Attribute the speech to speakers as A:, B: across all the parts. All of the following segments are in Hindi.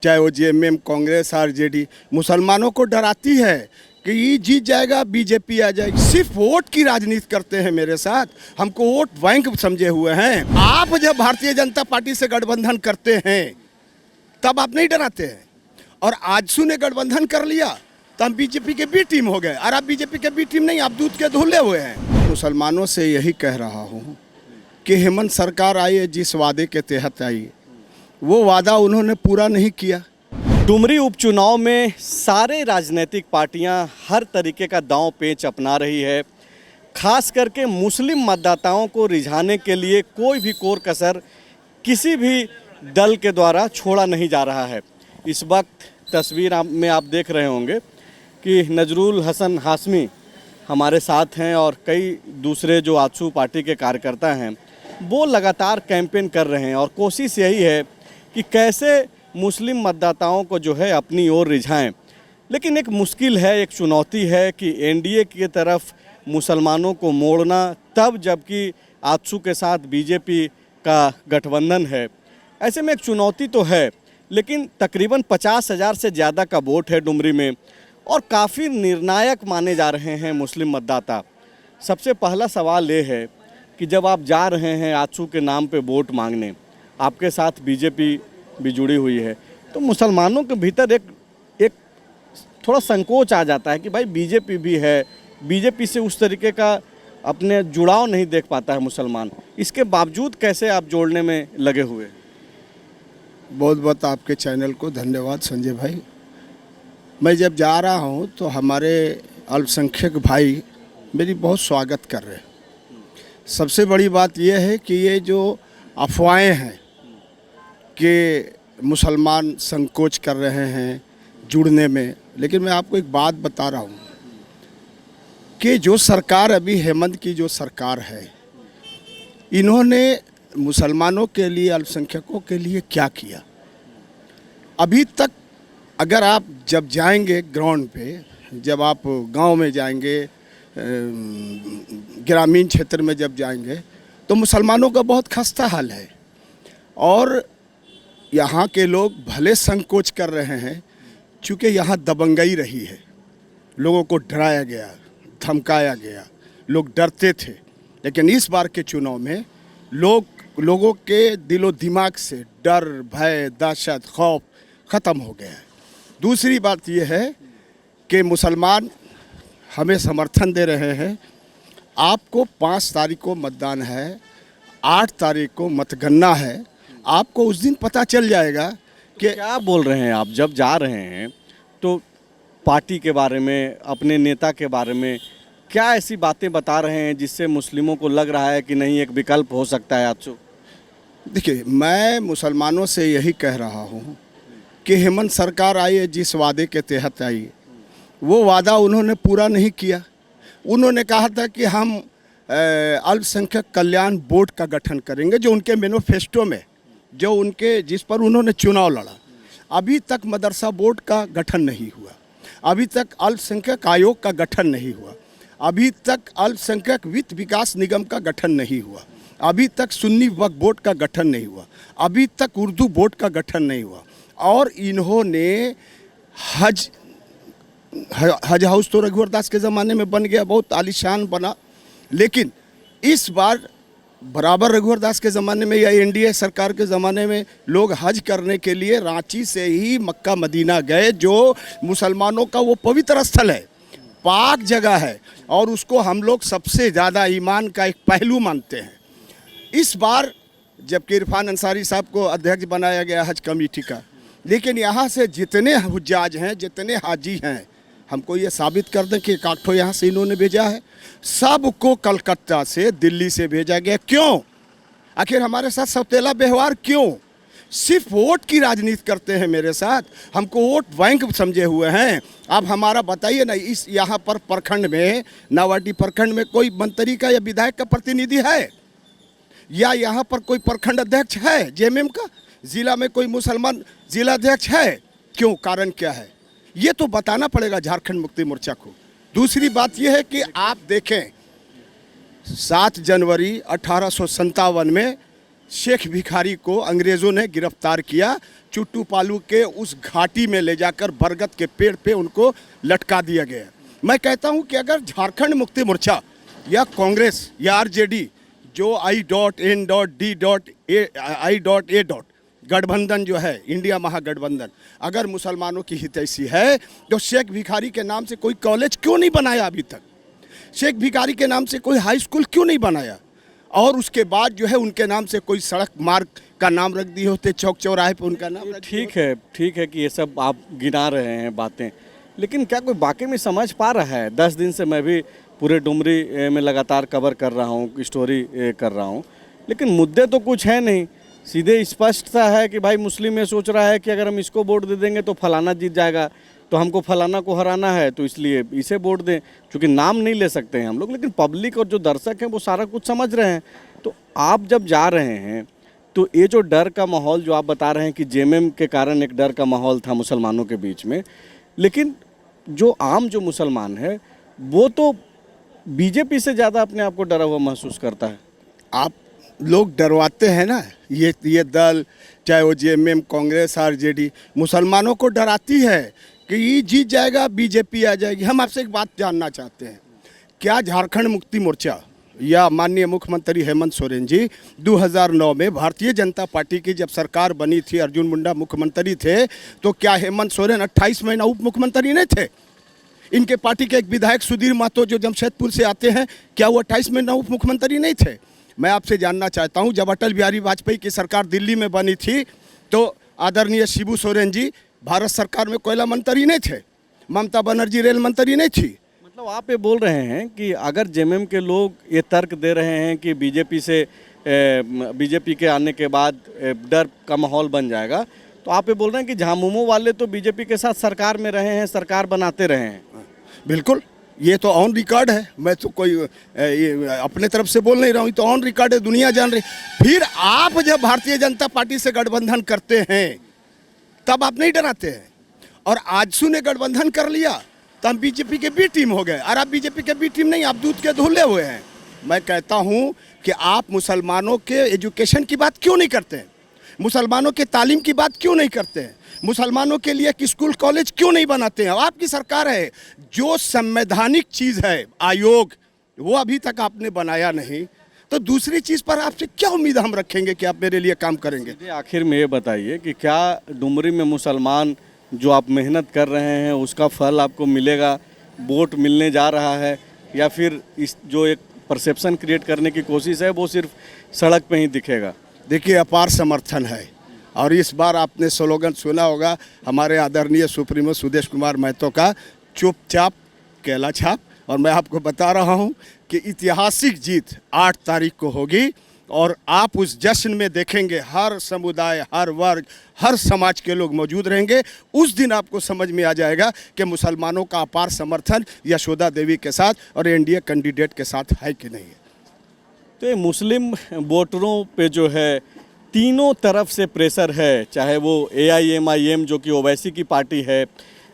A: चाहे वो जेएमएम, कांग्रेस, आरजेडी मुसलमानों को डराती है कि ये जीत जाएगा, बीजेपी आ जाएगी। सिर्फ वोट की राजनीति करते हैं मेरे साथ, हमको वोट बैंक समझे हुए हैं। आप जब भारतीय जनता पार्टी से गठबंधन करते हैं तब आप नहीं डराते हैं, और आजसू ने गठबंधन कर लिया तो हम बीजेपी के बी टीम हो गए, और आप बीजेपी के बी टीम नहीं, आप दूध के धुले हुए हैं। मुसलमानों से यही कह रहा हूँ कि हेमंत सरकार आई है, जिस वादे के तहत आई वो वादा उन्होंने पूरा नहीं किया।
B: डुमरी उपचुनाव में सारे राजनीतिक पार्टियां हर तरीके का दांव पेच अपना रही है। खास करके मुस्लिम मतदाताओं को रिझाने के लिए कोई भी कोर कसर किसी भी दल के द्वारा छोड़ा नहीं जा रहा है। इस वक्त तस्वीर में आप देख रहे होंगे कि नजरुल हसन हाशमी हमारे साथ हैं और कई दूसरे जो आजसू पार्टी के कार्यकर्ता हैं वो लगातार कैंपेन कर रहे हैं, और कोशिश यही है कि कैसे मुस्लिम मतदाताओं को जो है अपनी ओर रिझाएं। लेकिन एक मुश्किल है, एक चुनौती है कि एनडीए की तरफ मुसलमानों को मोड़ना, तब जबकि आजसू के साथ बीजेपी का गठबंधन है। ऐसे में एक चुनौती तो है, लेकिन तकरीबन 50,000 से ज़्यादा का वोट है डुमरी में, और काफ़ी निर्णायक माने जा रहे हैं मुस्लिम मतदाता। सबसे पहला सवाल ये है कि जब आप जा रहे हैं आजसू के नाम पे वोट मांगने, आपके साथ बीजेपी भी जुड़ी हुई है, तो मुसलमानों के भीतर एक थोड़ा संकोच आ जाता है कि भाई बीजेपी भी है, बीजेपी से उस तरीके का अपने जुड़ाव नहीं देख पाता है मुसलमान। इसके बावजूद कैसे आप जोड़ने में लगे हुए?
A: बहुत बहुत आपके चैनल को धन्यवाद संजय भाई। मैं जब जा रहा हूँ तो हमारे अल्पसंख्यक भाई मेरी बहुत स्वागत कर रहे हैं। सबसे बड़ी बात यह है कि ये जो अफवाहें हैं कि मुसलमान संकोच कर रहे हैं जुड़ने में, लेकिन मैं आपको एक बात बता रहा हूँ कि जो सरकार अभी हेमंत की जो सरकार है, इन्होंने मुसलमानों के लिए, अल्पसंख्यकों के लिए क्या किया अभी तक? अगर आप जब जाएंगे ग्राउंड पे, जब आप गांव में जाएंगे, ग्रामीण क्षेत्र में जब जाएंगे, तो मुसलमानों का बहुत खस्ता हाल है। और यहाँ के लोग भले संकोच कर रहे हैं, चूँकि यहाँ दबंगई रही है, लोगों को डराया गया, धमकाया गया, लोग डरते थे। लेकिन इस बार के चुनाव में लोगों के दिलो दिमाग से डर, भय, दहशत, खौफ ख़त्म हो गया है। दूसरी बात यह है कि मुसलमान हमें समर्थन दे रहे हैं। आपको 5 तारीख को मतदान है, 8 तारीख को मतगणना है। आपको उस दिन पता चल जाएगा कि
B: क्या बोल रहे हैं आप। जब जा रहे हैं तो पार्टी के बारे में, अपने नेता के बारे में क्या ऐसी बातें बता रहे हैं जिससे मुस्लिमों को लग रहा है कि नहीं एक विकल्प हो सकता है आजसू?
A: देखिए, मैं मुसलमानों से यही कह रहा हूँ कि हेमंत सरकार आई है, जिस वादे के तहत आई वो वादा उन्होंने पूरा नहीं किया। उन्होंने कहा था कि हम अल्पसंख्यक कल्याण बोर्ड का गठन करेंगे, जो उनके मैनिफेस्टो में, जो उनके जिस पर उन्होंने चुनाव लड़ा। अभी तक मदरसा बोर्ड का गठन नहीं हुआ, अभी तक अल्पसंख्यक आयोग का गठन नहीं हुआ, अभी तक अल्पसंख्यक वित्त विकास निगम का गठन नहीं हुआ, अभी तक सुन्नी वक्फ बोर्ड का गठन नहीं हुआ, अभी तक उर्दू बोर्ड का गठन नहीं हुआ। और इन्होंने हज हाउस तो रघुवर दास के ज़माने में बन गया, बहुत आलीशान बना, लेकिन इस बार बराबर रघुवर दास के ज़माने में या एनडीए सरकार के ज़माने में लोग हज करने के लिए रांची से ही मक्का मदीना गए, जो मुसलमानों का वो पवित्र स्थल है, पाक जगह है, और उसको हम लोग सबसे ज़्यादा ईमान का एक पहलू मानते हैं। इस बार जबकि इरफान अंसारी साहब को अध्यक्ष बनाया गया हज कमेटी का, लेकिन यहाँ से जितने हुज्जाज हैं, जितने हाजी हैं, हमको ये साबित कर दें कि काठो यहाँ से इन्होंने भेजा है, सबको कलकत्ता से, दिल्ली से भेजा गया। क्यों? आखिर हमारे साथ सौतेला व्यवहार क्यों? सिर्फ वोट की राजनीति करते हैं मेरे साथ, हमको वोट बैंक समझे हुए हैं। अब हमारा बताइए ना, इस यहाँ पर प्रखंड में, नावाटी प्रखंड में कोई मंत्री का या विधायक का प्रतिनिधि है, या यहाँ पर कोई प्रखंड अध्यक्ष है जेएमएम का, ज़िला में कोई मुसलमान ज़िला अध्यक्ष है? क्यों? कारण क्या है? ये तो बताना पड़ेगा झारखंड मुक्ति मोर्चा को। दूसरी बात यह है कि आप देखें, 7 जनवरी 1857 में शेख भिखारी को अंग्रेज़ों ने गिरफ्तार किया, चुट्टू पालू के उस घाटी में ले जाकर बरगद के पेड़ पे उनको लटका दिया गया। मैं कहता हूं कि अगर झारखंड मुक्ति मोर्चा या कांग्रेस या आरजेडी जो I.D.A. गठबंधन जो है, इंडिया महागठबंधन, अगर मुसलमानों की हितैषी है तो शेख भिखारी के नाम से कोई कॉलेज क्यों नहीं बनाया अभी तक? शेख भिखारी के नाम से कोई हाई स्कूल क्यों नहीं बनाया? और उसके बाद जो है उनके नाम से कोई सड़क मार्ग का नाम रख दिए होते, चौक चौराहे पे उनका नाम रख
B: ठीक है कि ये सब आप गिना रहे हैं बातें, लेकिन क्या कोई वाकई में समझ पा रहा है? 10 दिन से मैं भी पूरे डुमरी में लगातार कवर कर रहा हूँ, स्टोरी कर रहा हूँ, लेकिन मुद्दे तो कुछ है नहीं। सीधे स्पष्ट सा है कि भाई मुस्लिम ये सोच रहा है कि अगर हम इसको वोट दे देंगे तो फलाना जीत जाएगा, तो हमको फलाना को हराना है तो इसलिए इसे वोट दें, क्योंकि नाम नहीं ले सकते हैं हम लोग। लेकिन पब्लिक और जो दर्शक हैं वो सारा कुछ समझ रहे हैं। तो आप जब जा रहे हैं तो ये जो डर का माहौल जो आप बता रहे हैं कि जेएमएम के कारण एक डर का माहौल था मुसलमानों के बीच में, लेकिन जो आम जो मुसलमान है वो तो बीजेपी से ज़्यादा अपने आप को डरा हुआ महसूस करता है।
A: आप लोग डरवाते हैं ना, ये दल, चाहे वो जेएमएम, कांग्रेस, आरजेडी, मुसलमानों को डराती है कि ये जीत जाएगा, बीजेपी आ जाएगी। हम आपसे एक बात जानना चाहते हैं, क्या झारखंड मुक्ति मोर्चा या माननीय मुख्यमंत्री हेमंत सोरेन जी 2009 में भारतीय जनता पार्टी की जब सरकार बनी थी, अर्जुन मुंडा मुख्यमंत्री थे, तो क्या हेमंत सोरेन 28 महीना उप मुख्यमंत्री नहीं थे? इनके पार्टी के एक विधायक सुधीर महतो जो जमशेदपुर से आते हैं, क्या वो 28 महीना उप मुख्यमंत्री नहीं थे? मैं आपसे जानना चाहता हूं, जब अटल बिहारी वाजपेयी की सरकार दिल्ली में बनी थी तो आदरणीय शिबू सोरेन जी भारत सरकार में कोयला मंत्री नहीं थे, ममता बनर्जी रेल मंत्री नहीं थी।
B: मतलब आप ये बोल रहे हैं कि अगर जेएमएम के लोग ये तर्क दे रहे हैं कि बीजेपी के आने के बाद डर का माहौल बन जाएगा, तो आप ये बोल रहे हैं कि झामुमो वाले तो बीजेपी के साथ सरकार में रहे हैं, सरकार बनाते रहे हैं।
A: बिल्कुल, ये तो ऑन रिकॉर्ड है, मैं तो कोई अपने तरफ से बोल नहीं रहा हूँ, तो ऑन रिकॉर्ड है, दुनिया जान रही। फिर आप जब भारतीय जनता पार्टी से गठबंधन करते हैं तब आप नहीं डराते हैं, और आजसू ने गठबंधन कर लिया तो हम बीजेपी के बी टीम हो गए, और आप बीजेपी के बी टीम नहीं, आप दूध के धुले हुए हैं। मैं कहता हूँ कि आप मुसलमानों के एजुकेशन की बात क्यों नहीं करते हैं? मुसलमानों के तालीम की बात क्यों नहीं करते हैं? मुसलमानों के लिए एक स्कूल कॉलेज क्यों नहीं बनाते हैं? आपकी सरकार है, जो संवैधानिक चीज़ है आयोग, वो अभी तक आपने बनाया नहीं, तो दूसरी चीज़ पर आपसे क्या उम्मीद हम रखेंगे कि आप मेरे लिए काम करेंगे?
B: आखिर में ये बताइए कि क्या डुमरी में मुसलमान जो आप मेहनत कर रहे हैं उसका फल आपको मिलेगा, वोट मिलने जा रहा है, या फिर इस जो एक परसेप्शन क्रिएट करने की कोशिश है वो सिर्फ सड़क पे ही दिखेगा?
A: देखिए, अपार समर्थन है, और इस बार आपने स्लोगन सुना होगा हमारे आदरणीय सुप्रीमो सुदेश कुमार महतो का, चुपचाप केला छाप। और मैं आपको बता रहा हूं कि ऐतिहासिक जीत 8 तारीख को होगी, और आप उस जश्न में देखेंगे हर समुदाय, हर वर्ग, हर समाज के लोग मौजूद रहेंगे। उस दिन आपको समझ में आ जाएगा कि मुसलमानों का अपार समर्थन यशोदा देवी के साथ और एनडीए कैंडिडेट के साथ है कि नहीं है।
B: तो ये मुस्लिम वोटरों पे जो है तीनों तरफ से प्रेशर है, चाहे वो AIMIM जो कि ओवैसी की पार्टी है,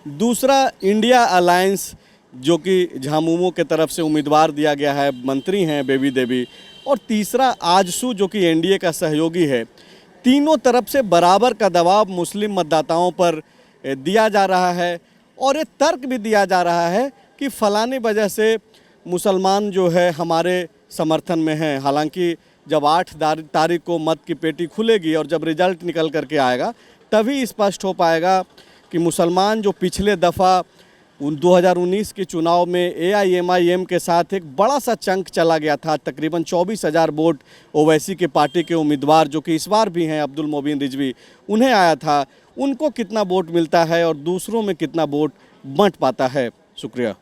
B: दूसरा इंडिया अलायंस जो कि झामुमो के तरफ से उम्मीदवार दिया गया है, मंत्री हैं बेबी देवी, और तीसरा आजसू जो कि एनडीए का सहयोगी है। तीनों तरफ से बराबर का दबाव मुस्लिम मतदाताओं पर दिया जा रहा है, और ये तर्क भी दिया जा रहा है कि फलाने वजह से मुसलमान जो है हमारे समर्थन में हैं। हालांकि जब 8 तारीख को मत की पेटी खुलेगी और जब रिजल्ट निकल करके आएगा तभी स्पष्ट हो पाएगा कि मुसलमान जो पिछले दफ़ा 2019 के चुनाव में AIMIM के साथ एक बड़ा सा चंक चला गया था, तकरीबन 24,000 वोट ओवैसी के पार्टी के उम्मीदवार जो कि इस बार भी हैं अब्दुल मोबिन रिजवी, उन्हें आया था, उनको कितना वोट मिलता है और दूसरों में कितना वोट बंट पाता है। शुक्रिया।